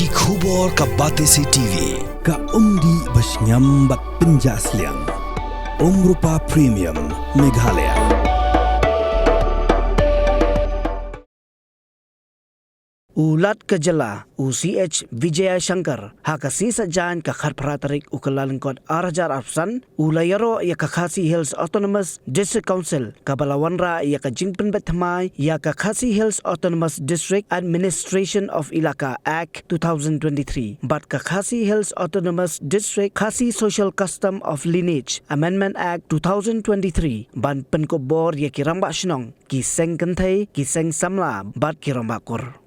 Pynkupbor ka Batesi TV ka umdi basnyam bat penjaslian Rupa Premium Meghalaya. Ulat ke Jylla, UCH Vijaya Shankar, haka sisa jan ka kharparatarik ukalalengkot arajar arsan, Ïaroh ya ka Khadc Hills Autonomous District Council, ka Balawanra ya ka Jingpen Bethamai, ya ka Khadc Hills Autonomous District Administration of Ilaka Act 2023, bat ka Khadc Hills Autonomous District Khadc Social Custom of Lineage Amendment Act 2023, ban Pynkupbor ya ki ramba shnong, ki seng kenthai, ki seng samla, bat ki rambakur.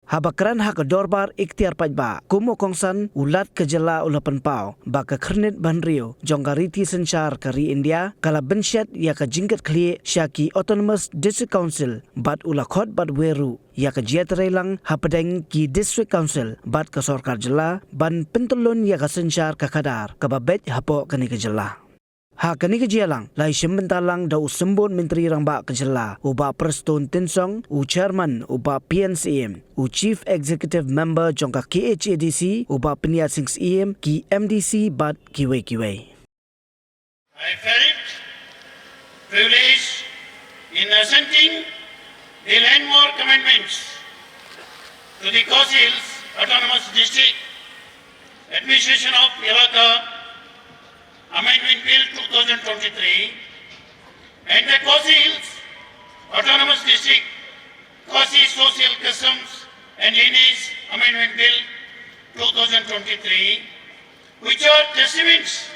Habakran hak dorbar ikhtiar Paidbah kumo kongsan ulat ke Jylla ulapan pau baka kernit banrio jonggariti senchar kari India kala bensyat ya ka jingkat kli syaki Autonomous District Council bat ulakhot bat weru ya ka jiatrelang hapadeng ki District Council bat ka sorkar Jylla ban pentulun ya ka senchar ka kadar ka babet hapo kani ke Jylla. Kani ke Jylla lai syembentalang da usembun menteri rangba ke Jylla uba Preston Tinsong u chairman uba PNCM u chief executive member jongka KHADC uba Peniat Sings EM ki MDC bat kiwe. I felt privileged in assenting the landmark amendments to the Khadc Hills Autonomous District Administration of Ilaka Amendment Bill 2023 and the Khadc Hills Autonomous District Khadc Social Customs and Lineage Amendment Bill 2023, which are testaments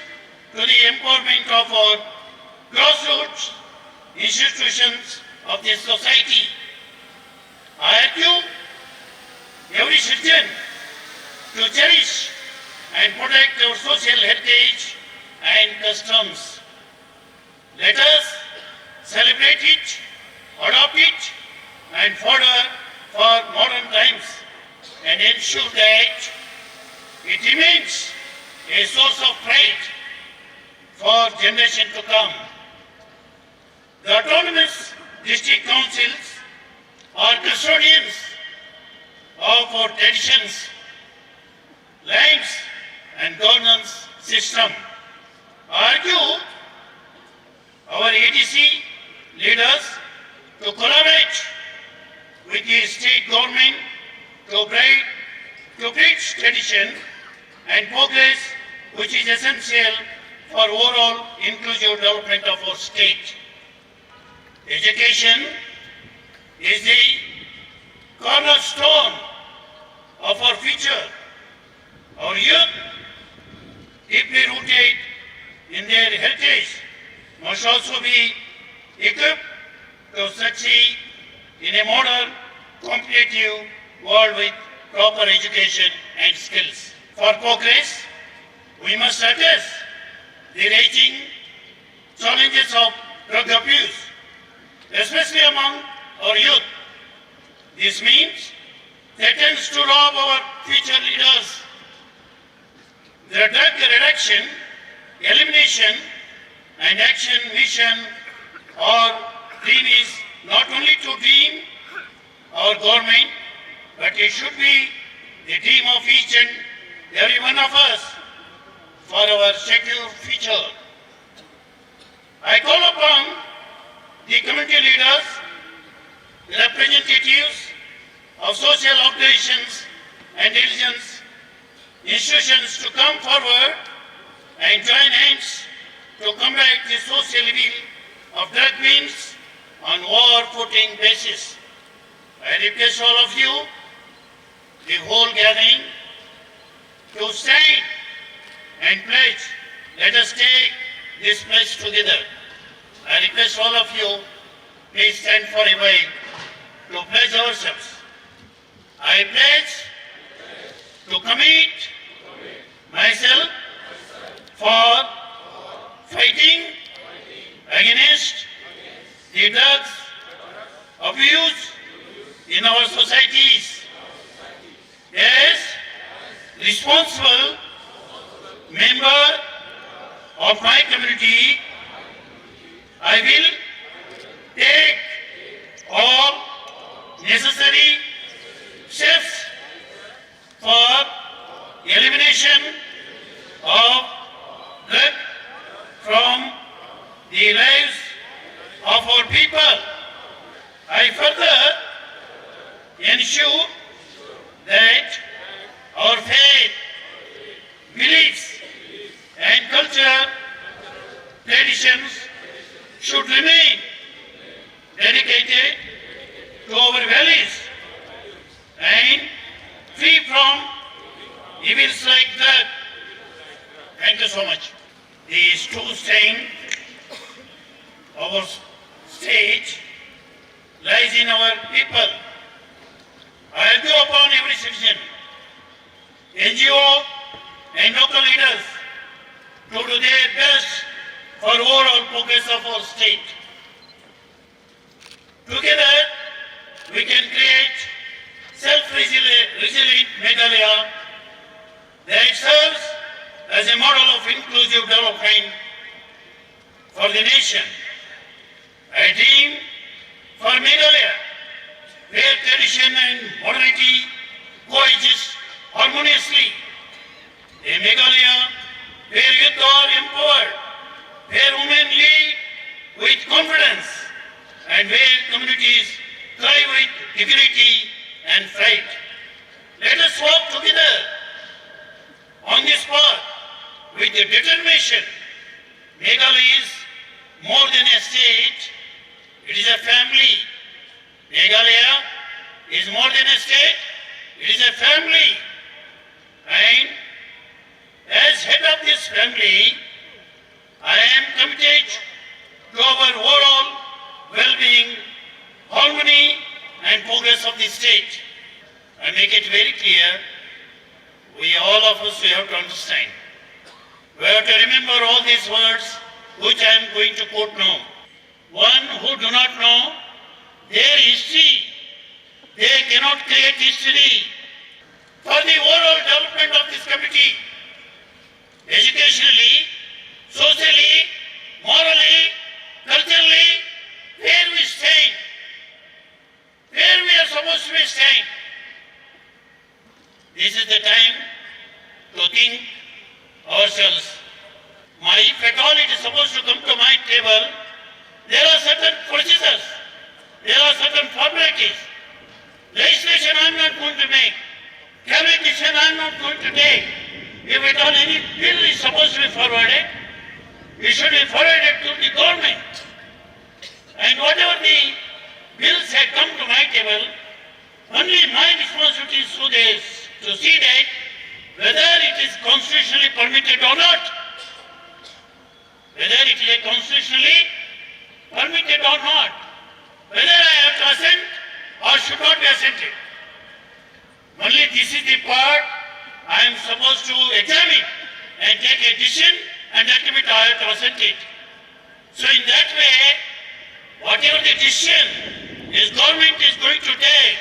to the empowerment of our grassroots institutions of this society. I urge every citizen to cherish and protect our social heritage and customs. Let us celebrate it, adopt it, and further for modern times, and ensure that it remains a source of pride for generations to come. The autonomous district councils are custodians of our traditions, lives, and governance system. I urge our ADC leaders to collaborate with the state government to bridge tradition and progress, which is essential for overall inclusive development of our state. Education is the cornerstone of our future. Our youth, deeply rooted in their heritage, must also be equipped to succeed in a modern, competitive world with proper education and skills. For progress, we must address the raging challenges of drug abuse, especially among our youth. This means threatens to rob our future leaders. The drug reduction, elimination and action mission or dream is not only to dream our government, but it should be the dream of each and every one of us for our secure future. I call upon the community leaders, representatives of social organizations and religious institutions to come forward and join hands to combat the social evil of drug means on war footing basis. I request all of you, the whole gathering, to stand and pledge. Let us take this pledge together. I request all of you, please stand for a while to pledge ourselves. I pledge to commit myself for fighting against the drugs abuse in our societies. As responsible member of my community, I will take all necessary steps for elimination of blood from the lives of our people. I further ensure that our faith, beliefs and culture, traditions should remain dedicated to our values and free from evils like that. Thank you so much. These two saying our state lies in our people. I argue upon every citizen, NGO and local leaders to do their best for overall progress of our state. Together, we can create self-resilient Meghalaya that serves as a model of inclusive development for the nation. I dream for Meghalaya, where tradition and modernity coexist harmoniously. A Meghalaya where youth are empowered, where women lead with confidence, and where communities thrive with dignity and pride. Let us work together on this path with determination. Meghalaya is more than a state, it is a family. Meghalaya is more than a state, it is a family. And as head of this family, I am committed to our overall well-being, harmony and progress of the state. I make it very clear, all of us, we have to understand. We have to remember all these words which I am going to quote now. One who do not know their history, they cannot create history. For the overall development of this community, educationally, socially, morally, culturally, where we stand, where we are supposed to be stand. This is the time to think ourselves. If at all it is supposed to come to my table, there are certain procedures, there are certain formalities. Legislation I am not going to make, cabinet decision I am not going to take. If at all any bill is supposed to be forwarded, it should be forwarded to the government. And whatever the bills had come to my table, only my responsibility is to see that whether it is constitutionally permitted or not. Whether it is constitutionally permitted or not. Whether I have to assent or should not be assented. Only this is the part I am supposed to examine and take a decision, and ultimately I have to assent it. So in that way, whatever the decision is government is going to take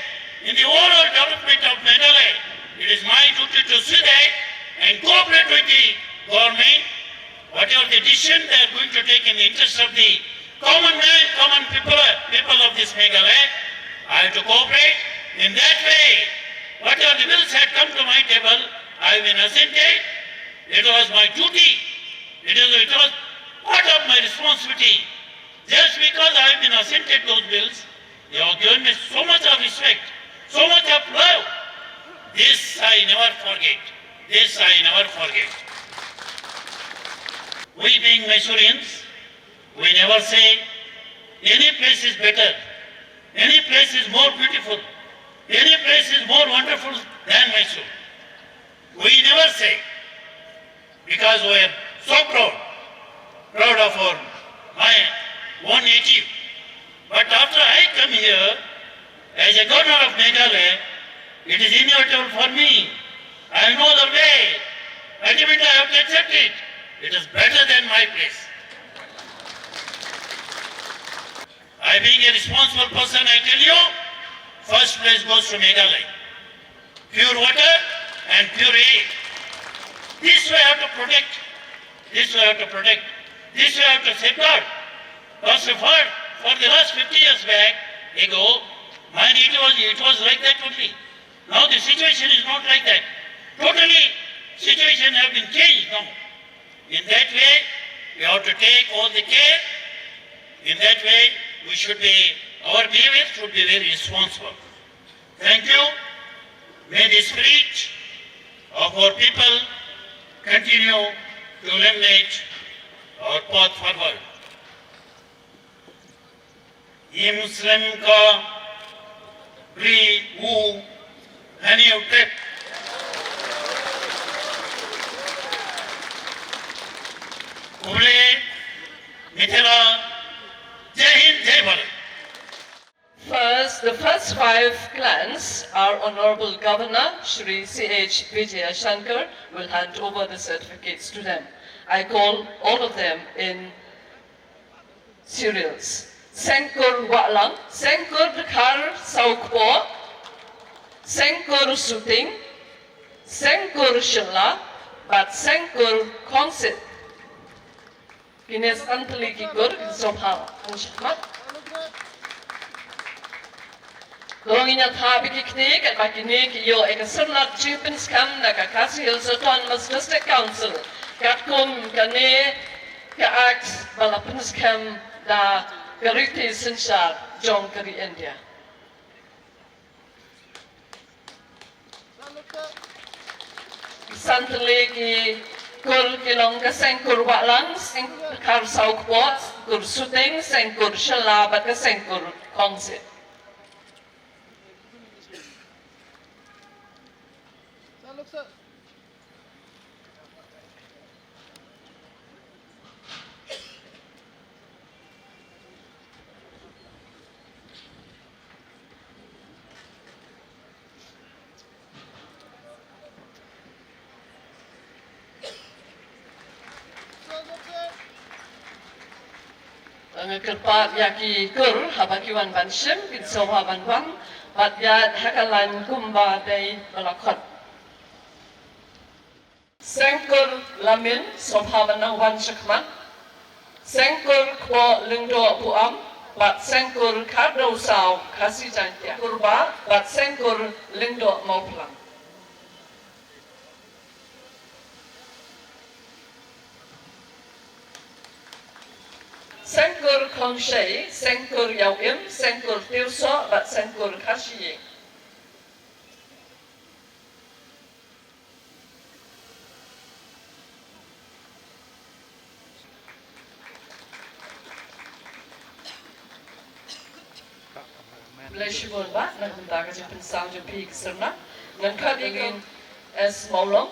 in the overall development of Meghalaya, it is my duty to see that and cooperate with the government. Whatever the decision they are going to take in the interest of the common man, common people of this Meghalaya, I have to cooperate. In that way, whatever the bills had come to my table, I have been assented. It was my duty. It was part of my responsibility. Just because I have been assented those bills, they have given me so much of respect, so much of love. This I never forget. This I never forget. We being Mysoreans, we never say any place is better, any place is more beautiful, any place is more wonderful than Mysore. We never say, because we are so proud of my own native. But after I come here, as a governor of Meghalaya, it is inevitable for me. I have no other way. Ultimately, I have to accept it. It is better than my place. I being a responsible person, I tell you, first place goes to Meghalaya. Pure water and pure air. This we have to protect. This we have to protect. This we have to safeguard. Because for the last 50 years back ago, it was like that only. Now the situation is not like that. Totally, situation have been changed now. In that way, we have to take all the care. In that way, our behavior should be very responsible. Thank you. May the spirit of our people continue to illuminate our path forward. ये मुस्लिम का pre वो हनी उठे उबले मिथिला जय हिंद जय Bharat. First, the first 5 clans, our Honorable Governor, Shri C.H. Vijaya Shankar, will hand over the certificates to them. I call all of them in serials. Sengkur Watlang, Sengkur Khar Saukpo, Sengkur Suting, Sengkur Jylla, but Sengkur Konsit. Kines Antali Kikur, Sobha, Anshmat. Longinya thabi kiknik at makinik yo ekasernat chimpins kam nakakasi Hills Autonomous District Council katkum kane kaaks balapins kam da gariti sinshar jong kari India. Santali ki kur kilong ka sengkur Watlang sengkur kar saukbot kur suting sengkur Jylla bat ka sengkur kongsit. Kerpat yaki kur habakiwan banshim kin soha banwang bat yad hakalan kumba day balakot. Sengkur lamin sobhavanang wan shakman. Sengkur kwo lingdo puam bat sengkur kadau saw kasi jantia. Kurba bat sengkur lingdo mauplang. Sengkur Kongshay, Sengkur Yauim, Sengkur Tirso, but Sengkur Kashiye. Bless you all, but not in the Dagas of Sound of Peak, sir. Nan Khadc as Maulong.